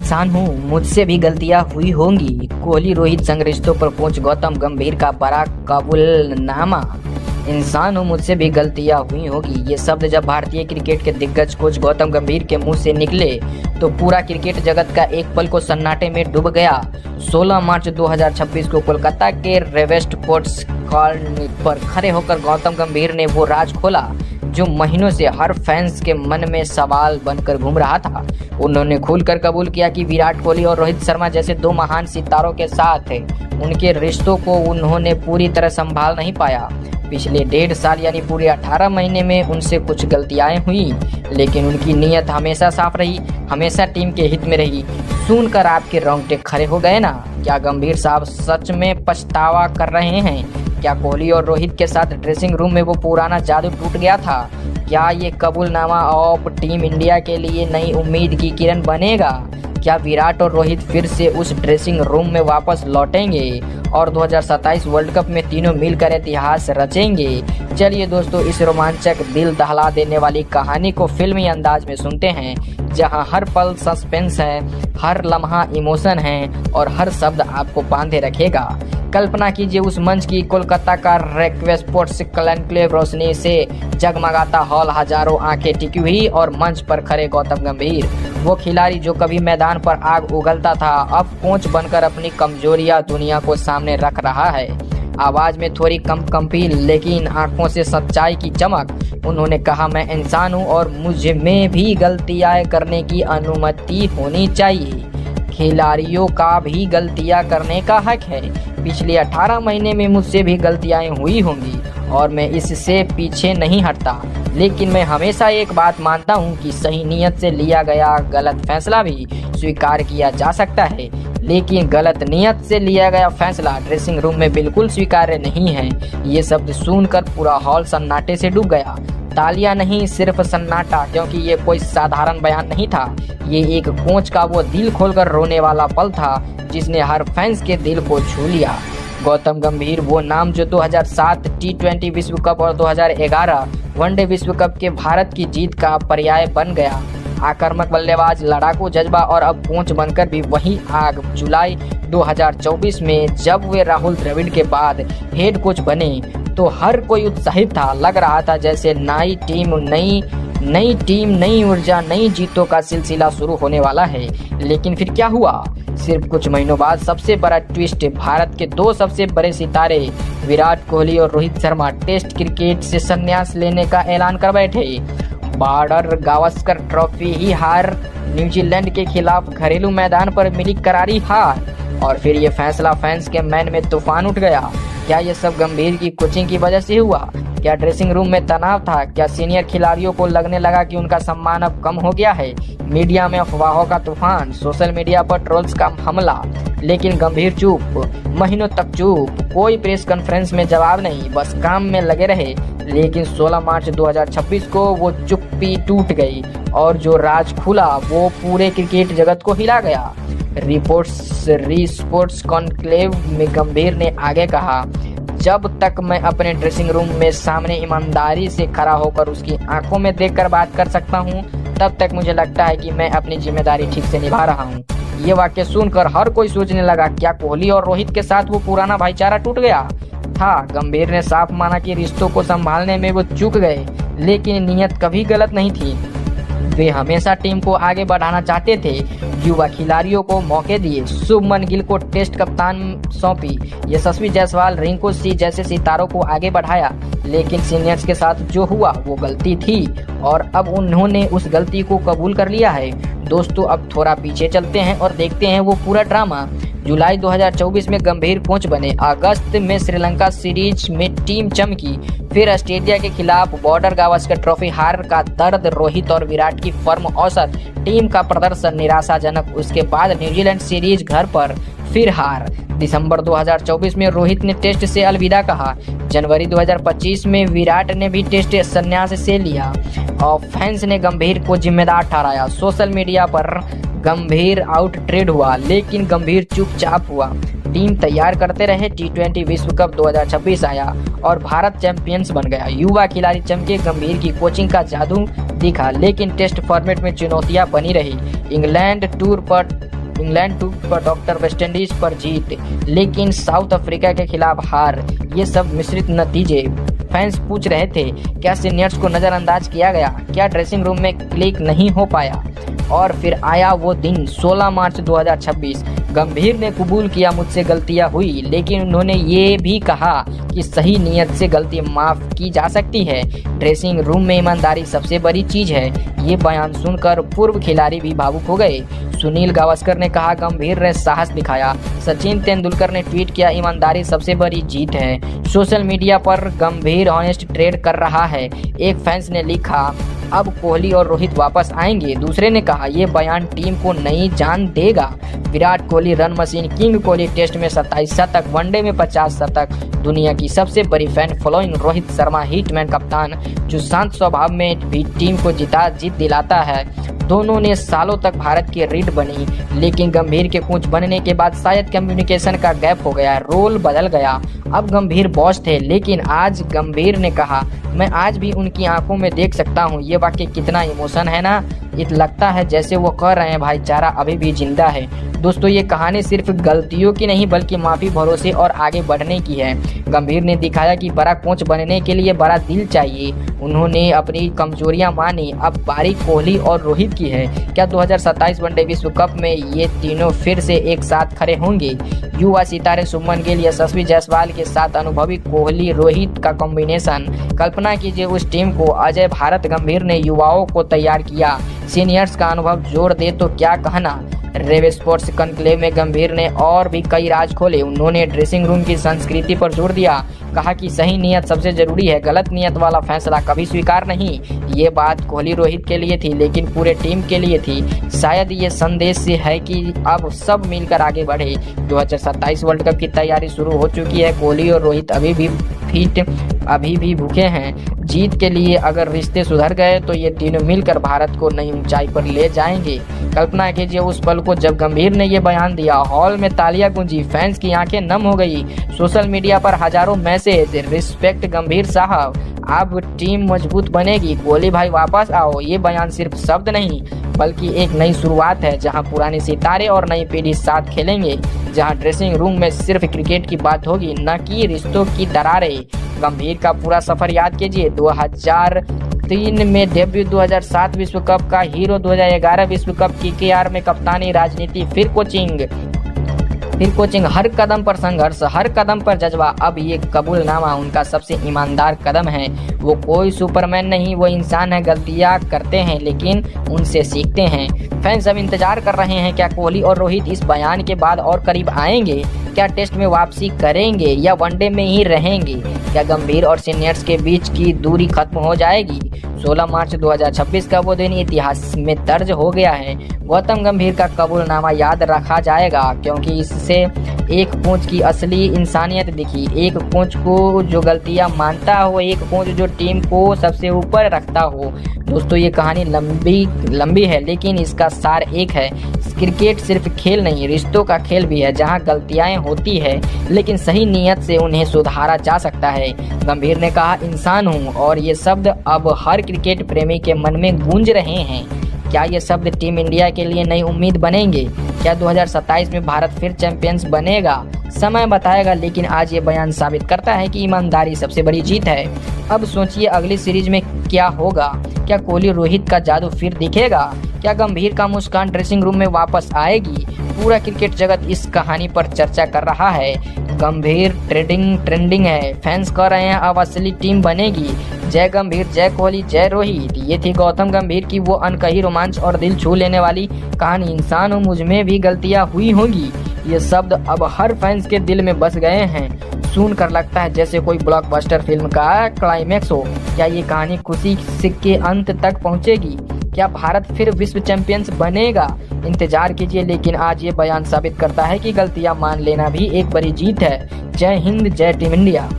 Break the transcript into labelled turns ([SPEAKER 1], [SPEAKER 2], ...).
[SPEAKER 1] इंसान हूँ, मुझसे भी गलतियां हुई होंगी। कोहली रोहित संग रिश्तों पर पहुंच गौतम गंभीर का बड़ा कबूलनामा। इंसान हूँ, मुझसे भी गलतियां हुई होगी। ये शब्द जब भारतीय क्रिकेट के दिग्गज कोच गौतम गंभीर के मुंह से निकले तो पूरा क्रिकेट जगत का एक पल को सन्नाटे में डूब गया। 16 मार्च 2026 को कोलकाता के रेवेस्ट स्पोर्ट्स कॉर्नर पर खड़े होकर गौतम गंभीर ने वो राज खोला जो महीनों से हर फैंस के मन में सवाल बनकर घूम रहा था। उन्होंने खुलकर कबूल किया कि विराट कोहली और रोहित शर्मा जैसे दो महान सितारों के साथ उनके रिश्तों को उन्होंने पूरी तरह संभाल नहीं पाया। पिछले 1.5 साल यानी पूरे 18 महीने में उनसे कुछ गलतियां हुई, लेकिन उनकी नीयत हमेशा साफ रही, हमेशा टीम के हित में रही। सुनकर आपके रोंगटे खड़े हो गए ना? क्या गंभीर साहब सच में पछतावा कर रहे हैं? क्या कोहली और रोहित के साथ ड्रेसिंग रूम में वो पुराना जादू टूट गया था? क्या ये कबूलनामा ऑफ टीम इंडिया के लिए नई उम्मीद की किरण बनेगा? क्या विराट और रोहित फिर से उस ड्रेसिंग रूम में वापस लौटेंगे और 2027 वर्ल्ड कप में तीनों मिलकर इतिहास रचेंगे? चलिए दोस्तों, इस रोमांचक दिल दहला देने वाली कहानी को फिल्मी अंदाज में सुनते हैं, जहां हर पल सस्पेंस है, हर लम्हा इमोशन है और हर शब्द आपको बांधे रखेगा। कल्पना कीजिए उस मंच की, कोलकाता का रेवेस्ट स्पोर्ट्स कॉन्क्लेव, रोशनी से जगमगाता हॉल, हजारों आंखें टिकी हुई और मंच पर खड़े गौतम गंभीर, वो खिलाड़ी जो कभी मैदान पर आग उगलता था, अब कोच बनकर अपनी कमजोरियां दुनिया को सामने रख रहा है। आवाज में थोड़ी कंपी लेकिन आंखों से सच्चाई की चमक। उन्होंने कहा, मैं इंसान हूँ और मुझ में भी गलतियां करने की अनुमति होनी चाहिए। खिलाड़ियों का भी गलतियां करने का हक है। पिछले 18 महीने में मुझसे भी गलतियां हुई होंगी और मैं इससे पीछे नहीं हटता, लेकिन मैं हमेशा एक बात मानता हूं कि सही नीयत से लिया गया गलत फैसला भी स्वीकार किया जा सकता है, लेकिन गलत नीयत से लिया गया फैसला ड्रेसिंग रूम में बिल्कुल स्वीकार्य नहीं है। ये शब्द सुनकर पूरा हॉल सन्नाटे से डूब गया। तालियां नहीं, सिर्फ सन्नाटा, क्योंकि ये कोई साधारण बयान नहीं था। ये एक कोच का वो दिल खोलकर रोने वाला पल था जिसने हर फैंस के दिल को छू लिया। गौतम गंभीर वो नाम जो 2007 T20 विश्व कप और 2011 वनडे विश्व कप के भारत की जीत का पर्याय बन गया। आक्रामक बल्लेबाज, लड़ाकू जज्बा और अब कोच बनकर भी वही आग। जुलाई 2024 में जब वे राहुल द्रविड़ के बाद हेड कोच बने तो हर कोई उत्साहित था। लग रहा था जैसे नई टीम, नई ऊर्जा, नई जीतों का सिलसिला शुरू होने वाला है। लेकिन फिर क्या हुआ? सिर्फ कुछ महीनों बाद सबसे बड़ा ट्विस्ट, भारत के दो सबसे बड़े सितारे विराट कोहली और रोहित शर्मा टेस्ट क्रिकेट से संन्यास लेने का ऐलान कर बैठे। बॉर्डर गावस्कर ट्रॉफी ही हार, न्यूजीलैंड के खिलाफ घरेलू मैदान पर मिली करारी हार, और फिर ये फैसला फैंस के मन में तूफान उठ गया। क्या ये सब गंभीर की कोचिंग की वजह से हुआ? क्या ड्रेसिंग रूम में तनाव था? क्या सीनियर खिलाड़ियों को लगने लगा कि उनका सम्मान अब कम हो गया है? मीडिया में अफवाहों का तूफान, सोशल मीडिया पर ट्रोल्स का हमला, लेकिन गंभीर चुप, महीनों तक चुप, कोई प्रेस कॉन्फ्रेंस में जवाब नहीं, बस काम में लगे रहे। लेकिन 16 मार्च 2026 को वो चुप्पी टूट गई और जो राज खुला वो पूरे क्रिकेट जगत को हिला गया। स्पोर्ट्स कॉन्क्लेव में गंभीर ने आगे कहा, जब तक मैं अपने ड्रेसिंग रूम में सामने ईमानदारी से खड़ा होकर उसकी आंखों में देखकर बात कर सकता हूं, तब तक मुझे लगता है कि मैं अपनी जिम्मेदारी ठीक से निभा रहा हूं। ये वाक्य सुनकर हर कोई सोचने लगा, क्या कोहली और रोहित के साथ वो पुराना भाईचारा टूट गया था? गंभीर ने साफ माना कि रिश्तों को संभालने में वो चूक गए, लेकिन नीयत कभी गलत नहीं थी। वे हमेशा टीम को आगे बढ़ाना चाहते थे। युवा खिलाड़ियों को मौके दिए, शुभमन गिल को टेस्ट कप्तान सौंपी, यशस्वी जायसवाल, रिंकू सिंह जैसे सितारों को आगे बढ़ाया, लेकिन सीनियर्स के साथ जो हुआ वो गलती थी और अब उन्होंने उस गलती को कबूल कर लिया है। दोस्तों, अब थोड़ा पीछे चलते हैं और देखते हैं वो पूरा ड्रामा। जुलाई 2024 में गंभीर कोच बने, अगस्त में श्रीलंका सीरीज में टीम चमकी, फिर ऑस्ट्रेलिया के खिलाफ बॉर्डर गावस्कर ट्रॉफी हार का दर्द, रोहित और विराट की फॉर्म औसत, टीम का प्रदर्शन निराशाजनक, उसके बाद न्यूजीलैंड सीरीज घर पर फिर हार। दिसंबर 2024 में रोहित ने टेस्ट से अलविदा कहा। जनवरी 2025 में विराट ने भी टेस्ट संन्यास से लिया और फैंस ने गंभीर को जिम्मेदार ठहराया। सोशल मीडिया पर गंभीर आउट ट्रेड हुआ, लेकिन गंभीर चुपचाप हुआ। टीम तैयार करते रहे। T20 विश्व कप 2026 आया और भारत चैंपियंस बन गया। युवा खिलाड़ी चमके, गंभीर की कोचिंग का जादू दिखा, लेकिन टेस्ट फॉर्मेट में चुनौतियां बनी रही। इंग्लैंड टूर पर इंग्लैंड पर डॉक्टर वेस्टइंडीज पर जीत, लेकिन साउथ अफ्रीका के खिलाफ हार। ये सब मिश्रित नतीजे। फैंस पूछ रहे थे, क्या सीनियर्स को नज़रअंदाज किया गया? क्या ड्रेसिंग रूम में क्लिक नहीं हो पाया? और फिर आया वो दिन 16 मार्च 2026। गंभीर ने कबूल किया, मुझसे गलतियां हुई, लेकिन उन्होंने ये भी कहा कि सही नीयत से गलती माफ़ की जा सकती है। ड्रेसिंग रूम में ईमानदारी सबसे बड़ी चीज़ है। ये बयान सुनकर पूर्व खिलाड़ी भी भावुक हो गए। सुनील गावस्कर ने कहा, गंभीर ने साहस दिखाया। सचिन तेंदुलकर ने ट्वीट किया, ईमानदारी सबसे बड़ी जीत है। सोशल मीडिया पर गंभीर ऑनेस्ट ट्रेड कर रहा है। एक फैंस ने लिखा, अब कोहली और रोहित वापस आएंगे। दूसरे ने कहा, ये बयान टीम को नई जान देगा। Virat Kohli run machine, king Kohli test में 27 शतक, वनडे में 50 शतक, दुनिया की सबसे बड़ी fan following. Rohit Sharma hitman कप्तान, जो शांत स्वभाव में भी टीम को जीत दिलाता है। दोनों ने सालों तक भारत की रीढ़ बनी, लेकिन गंभीर के कोच बनने के बाद शायद कम्युनिकेशन का गैप हो गया, रोल बदल गया। अब गंभीर बॉस थे, लेकिन आज गंभीर ने कहा, मैं आज भी उनकी आंखों में देख सकता हूँ। ये वाक्य कितना इमोशन है ना। लगता है जैसे वो कह रहे हैं, भाईचारा अभी भी जिंदा है। दोस्तों, ये कहानी सिर्फ गलतियों की नहीं बल्कि माफ़ी, भरोसे और आगे बढ़ने की है। गंभीर ने दिखाया कि बड़ा कोच बनने के लिए बड़ा दिल चाहिए। उन्होंने अपनी कमजोरियां मानी। अब बारी कोहली और रोहित की है। क्या 2027 वनडे विश्व कप में ये तीनों फिर से एक साथ खड़े होंगे? युवा सितारे शुभमन गिल, यशस्वी जायसवाल के साथ अनुभवी कोहली रोहित का कॉम्बिनेशन। कल्पना कीजिए उस टीम को। अजय भारत गंभीर ने युवाओं को तैयार किया। सीनियर्स का अनुभव जोड़ दे तो क्या कहना। रेव स्पोर्ट्स कनक्लेव में गंभीर ने और भी कई राज खोले। उन्होंने ड्रेसिंग रूम की संस्कृति पर जोर दिया, कहा कि सही नियत सबसे जरूरी है, गलत नियत वाला फैसला कभी स्वीकार नहीं। ये बात कोहली रोहित के लिए थी, लेकिन पूरे टीम के लिए थी। शायद ये संदेश है कि अब सब मिलकर आगे बढ़े। 2027 वर्ल्ड कप की तैयारी शुरू हो चुकी है। कोहली और रोहित अभी भी फिट, अभी भी भूखे हैं जीत के लिए। अगर रिश्ते सुधर गए तो ये तीनों मिलकर भारत को नई ऊंचाई पर ले जाएंगे। कल्पना कीजिए उस पल को जब गंभीर ने ये बयान दिया। हॉल में तालियां गूंजी, फैंस की आंखें नम हो गई। सोशल मीडिया पर हजारों मैसेज, रिस्पेक्ट गंभीर साहब, अब टीम मजबूत बनेगी, कोहली भाई वापस आओ। ये बयान सिर्फ शब्द नहीं बल्कि एक नई शुरुआत है, जहां पुराने सितारे और नई पीढ़ी साथ खेलेंगे, जहां ड्रेसिंग रूम में सिर्फ क्रिकेट की बात होगी, न कि रिश्तों की दरारें। गंभीर का पूरा सफर याद कीजिए। 2003 में डेब्यू, 2007 विश्व कप का हीरो, 2011 विश्व कप KKR में कप्तानी, राजनीति, फिर कोचिंग, हर कदम पर संघर्ष, हर कदम पर जज्बा। अब ये कबूलनामा उनका सबसे ईमानदार कदम है। वो कोई सुपरमैन नहीं, वो इंसान है, गलतियां करते हैं लेकिन उनसे सीखते हैं। फैंस अब इंतजार कर रहे हैं, क्या कोहली और रोहित इस बयान के बाद और करीब आएंगे? क्या टेस्ट में वापसी करेंगे या वनडे में ही रहेंगे? क्या गंभीर और सीनियर्स के बीच की दूरी खत्म हो जाएगी? 16 मार्च 2026 का वो दिन इतिहास में दर्ज हो गया है। गौतम गंभीर का कबूलनामा याद रखा जाएगा, क्योंकि इससे एक कोच की असली इंसानियत दिखी। एक कोच को जो गलतियां मानता हो, एक कोच जो टीम को सबसे ऊपर रखता हो। दोस्तों, ये कहानी लंबी है, लेकिन इसका सार एक है, क्रिकेट सिर्फ खेल नहीं, रिश्तों का खेल भी है, जहां गलतियां होती है लेकिन सही नीयत से उन्हें सुधारा जा सकता है। गंभीर ने कहा, इंसान हूं, और ये शब्द अब हर क्रिकेट प्रेमी के मन में गूंज रहे हैं। क्या ये शब्द टीम इंडिया के लिए नई उम्मीद बनेंगे? क्या 2027 में भारत फिर चैंपियंस बनेगा? समय बताएगा, लेकिन आज ये बयान साबित करता है कि ईमानदारी सबसे बड़ी जीत है। अब सोचिए अगली सीरीज में क्या होगा। क्या कोहली रोहित का जादू फिर दिखेगा? क्या गंभीर का मुस्कान ड्रेसिंग रूम में वापस आएगी? पूरा क्रिकेट जगत इस कहानी पर चर्चा कर रहा है। गंभीर ट्रेंडिंग है, फैंस कह रहे हैं अब असली टीम बनेगी। जय गंभीर, जय कोहली, जय रोहित। ये थी गौतम गंभीर की वो अनकही रोमांच और दिल छू लेने वाली कहानी। इंसान हूँ, मुझ में भी गलतियाँ हुई होंगी, ये शब्द अब हर फैंस के दिल में बस गए हैं। सुनकर लगता है जैसे कोई ब्लॉकबस्टर फिल्म का क्लाइमैक्स हो। क्या ये कहानी खुशी के अंत तक पहुंचेगी? क्या भारत फिर विश्व चैंपियंस बनेगा? इंतजार कीजिए, लेकिन आज ये बयान साबित करता है कि गलतियां मान लेना भी एक बड़ी जीत है। जय हिंद, जय टीम इंडिया।